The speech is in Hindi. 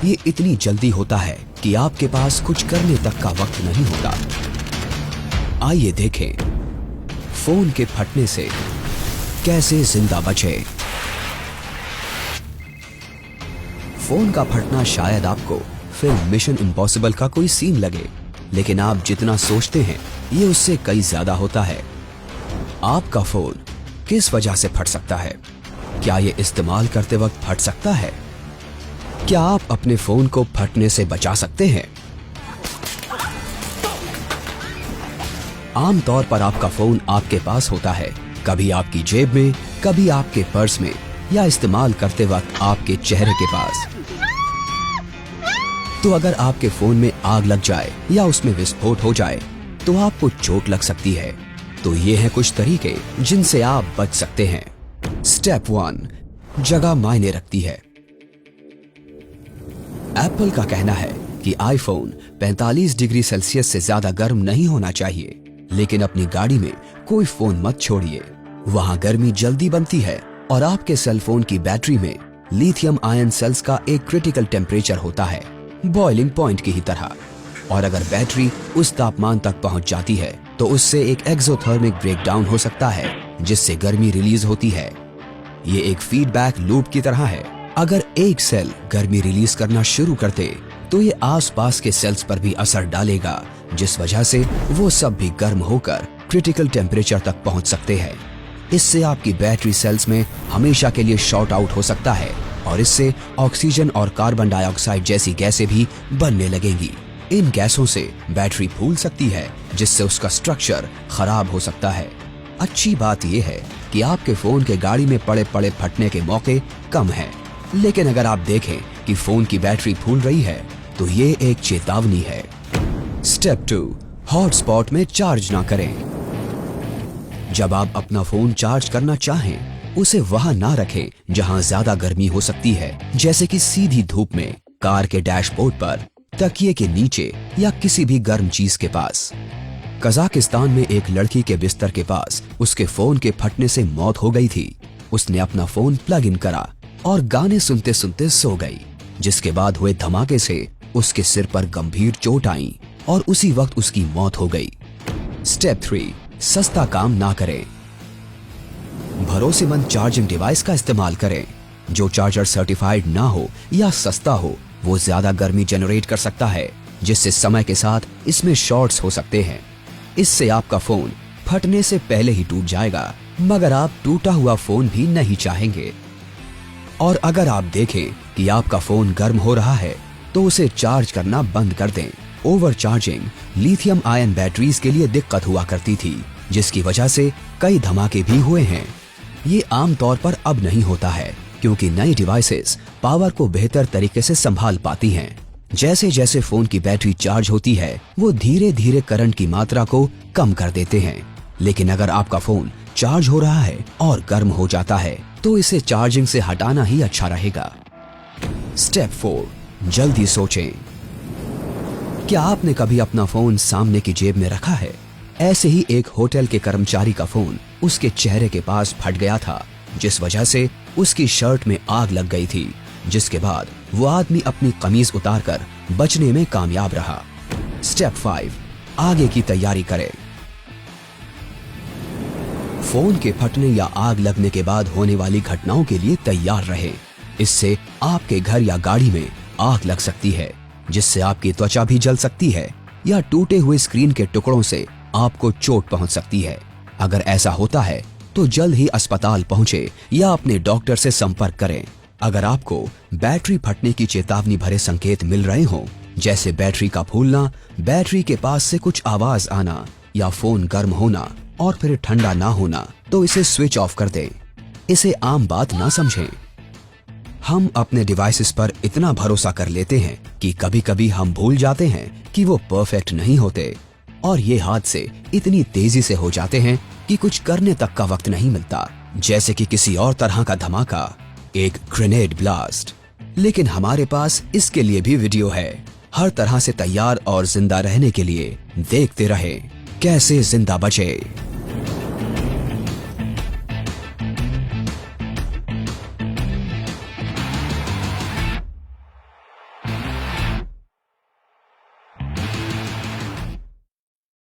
ये इतनी जल्दी होता है कि आपके पास कुछ करने तक का वक्त नहीं होता। आइए देखें फोन के फटने से कैसे जिंदा बचे। फोन का फटना शायद आपको फिल्म मिशन इम्पॉसिबल का कोई सीन लगे, लेकिन आप जितना सोचते हैं ये उससे कई ज्यादा होता है। आपका फोन किस वजह से फट सकता है? क्या ये इस्तेमाल करते वक्त फट सकता है? क्या आप अपने फोन को फटने से बचा सकते हैं? आमतौर पर आपका फोन आपके पास होता है, कभी आपकी जेब में, कभी आपके पर्स में, या इस्तेमाल करते वक्त आपके चेहरे के पास। तो अगर आपके फोन में आग लग जाए या उसमें विस्फोट हो जाए तो आपको चोट लग सकती है। तो ये हैं कुछ तरीके जिनसे आप बच सकते हैं। स्टेप 1, जगह मायने रखती है। एप्पल का कहना है कि आईफोन 45 डिग्री सेल्सियस से ज्यादा गर्म नहीं होना चाहिए, लेकिन अपनी गाड़ी में कोई फोन मत छोड़िए, वहां गर्मी जल्दी बनती है और आपके सेल फोन की बैटरी में लिथियम आयन सेल्स का एक क्रिटिकल टेम्परेचर होता है, बॉइलिंग पॉइंट की ही तरह। और अगर बैटरी उस तापमान तक पहुंच जाती है तो उससे एक एक्सोथर्मिक ब्रेकडाउन हो सकता है, जिससे गर्मी रिलीज होती है। ये एक फीडबैक लूप की तरह है। अगर एक सेल गर्मी रिलीज करना शुरू करते तो ये आसपास के सेल्स पर भी असर डालेगा, जिस वजह से वो सब भी गर्म होकर क्रिटिकल टेम्परेचर तक पहुंच सकते हैं। इससे आपकी बैटरी सेल्स में हमेशा के लिए शॉर्ट आउट हो सकता है और इससे ऑक्सीजन और कार्बन डाइऑक्साइड जैसी गैसें भी बनने लगेंगी। इन गैसों से बैटरी फूल सकती है, जिससे उसका स्ट्रक्चर खराब हो सकता है। अच्छी बात यह है कि आपके फोन के गाड़ी में पड़े पड़े फटने के मौके कम हैं, लेकिन अगर आप देखें कि फोन की बैटरी फूल रही है तो ये एक चेतावनी है। स्टेप 2, हॉटस्पॉट में चार्ज ना करें। जब आप अपना फोन चार्ज करना चाहें, उसे वहां ना रखें जहां ज्यादा गर्मी हो सकती है, जैसे कि सीधी धूप में, कार के डैशबोर्ड पर, तकिए के नीचे या किसी भी गर्म चीज के पास। कजाकिस्तान में एक लड़की के बिस्तर के पास उसके फोन के फटने से मौत हो गई थी। उसने अपना फोन प्लग इन करा और गाने सुनते सुनते सो गई, जिसके बाद हुए धमाके से उसके सिर पर गंभीर चोट आई और उसी वक्त उसकी मौत हो गई। स्टेप 3, सस्ता काम ना करें। भरोसेमंद चार्जिंग डिवाइस का इस्तेमाल करें। जो चार्जर सर्टिफाइड ना हो या सस्ता हो, वो ज्यादा गर्मी जनरेट कर सकता है, जिससे समय के साथ इसमें शॉर्ट्स हो सकते हैं। इससे आपका फोन फटने से पहले ही टूट जाएगा, मगर आप टूटा हुआ फोन भी नहीं चाहेंगे। और अगर आप देखें कि आपका फोन गर्म हो रहा है तो उसे चार्ज करना बंद कर दें। ओवरचार्जिंग लिथियम आयन बैटरीज के लिए दिक्कत हुआ करती थी, जिसकी वजह से कई धमाके भी हुए हैं। ये आमतौर पर अब नहीं होता है, क्योंकि नई डिवाइसेस पावर को बेहतर तरीके से संभाल पाती हैं। जैसे जैसे फोन की बैटरी चार्ज होती है, वो धीरे धीरे करंट की मात्रा को कम कर देते हैं। लेकिन अगर आपका फोन चार्ज हो रहा है और गर्म हो जाता है तो इसे चार्जिंग से हटाना ही अच्छा रहेगा। स्टेप 4, जल्दी सोचें। क्या आपने कभी अपना फोन सामने की जेब में रखा है? ऐसे ही एक होटल के कर्मचारी का फोन उसके चेहरे के पास फट गया था, जिस वजह से उसकी शर्ट में आग लग गई थी, जिसके बाद वो आदमी अपनी कमीज उतारकर बचने में कामयाब रहा। स्टेप 5, आगे की तैयारी करें। फोन के फटने या आग लगने के बाद होने वाली घटनाओं के लिए तैयार रहें। इससे आपके घर या गाड़ी में आग लग सकती है, जिससे आपकी त्वचा भी जल सकती है, या टूटे हुए स्क्रीन के टुकड़ों से आपको चोट पहुंच सकती है। अगर ऐसा होता है तो जल्द ही अस्पताल पहुंचे या अपने डॉक्टर से संपर्क करें। अगर आपको बैटरी फटने की चेतावनी भरे संकेत मिल रहे हों, जैसे बैटरी का फूलना, बैटरी के पास से कुछ आवाज आना, या फोन गर्म होना और फिर ठंडा ना होना, तो इसे स्विच ऑफ कर दें। इसे आम बात ना समझें। हम अपने डिवाइसेस पर इतना भरोसा कर लेते हैं कि कभी कभी हम भूल जाते हैं कि वो परफेक्ट नहीं होते, और ये हादसे इतनी तेजी से हो जाते हैं कि कुछ करने तक का वक्त नहीं मिलता, जैसे कि किसी और तरह का धमाका, एक ग्रेनेड ब्लास्ट। लेकिन हमारे पास इसके लिए भी वीडियो है। हर तरह से तैयार और जिंदा रहने के लिए देखते रहें कैसे जिंदा बचे।